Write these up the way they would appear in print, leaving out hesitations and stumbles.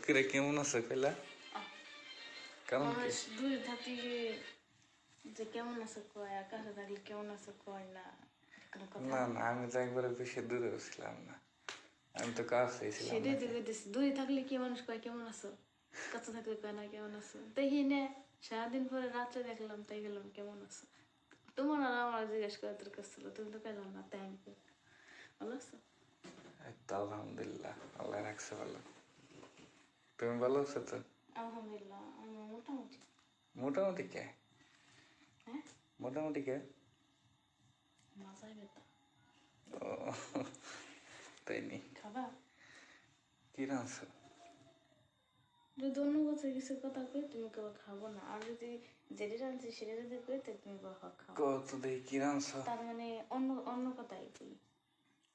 করে কেমন আছে কইলা? কারণ কি? মানুষ দূরে থাকলে যে কেমন আছে কয়, আর কাছে থাকলে কেমন আছে কয় না, কোনো কথা না না, আমি তো একবারে বেশি দূরে ছিলাম না, আমি তো কাছেই ছিলাম সেটাই তো নাকি। কইতেছি, দূরে থাকলে কি মানুষ কয় কেমন আছো, কাছে থাকলে কয় না কেমন আছো। দেখি নে সারাদিন পরে রাত্রে দেখলাম, তাই গেলাম কেমন আছো। তোমার আর আমার জিজ্ঞেস করা দরকার ছিল, তুমি তো পেলাম না, তাই আমি কই, ভালো আছো? এই তো আলহামদুলিল্লাহ, আল্লাহ রাখছে ভালো। তুমি ভালো আছো তো? আলহামদুলিল্লাহ, আমি মোটামুটি। মোটামুটি কে? হ্যাঁ, মোটামুটি কে? মাথায় ব্যথা। ও, তাই নি? খাবা? কি রাঁধছো? যদি অন্য কথা কিছু কথা কই তুমি কেউ খাবো না, আর যদি যেটা রাঁধছি সেটা যদি কই তো তুমি কেউ খাও। কত দেখি কি রাঁধছো? তার মানে অন্য অন্য কথাই কই,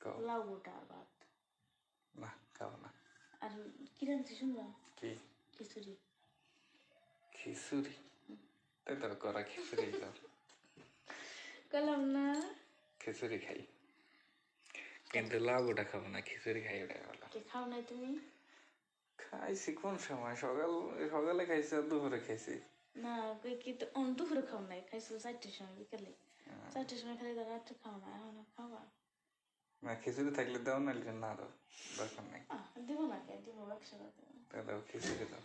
কও। লাউ গোটা আর ভাত। না, খাও না। আর কি রাঁধছি শুনবা? কি? খিচুড়ি। খিচুড়ি? তাই তো করা খিচুড়ি দাও। কলাম না। খিচুড়ি খাই, কিন্তু লাউ ওটা খাবো না, খিচুড়ি খাই ওটা ভালো। কে খাও নাই তুমি? খাইছি কোন সময়? সকালে খাইছি আর দুপুরে খাইছি। না কই কি তো অন দুপুরে খাও নাই, খাইছো 4টার সময় বিকালে। 4টার সময় খালি তো রাত্রে খাও না, এখন আর খাওয়া? না, খিচুড়ি থাকলে দাও, নাহলে না দাও, দরকার নেই। দিব না কে, দিব 100 টাকা। দাও, খিচুড়ি দাও।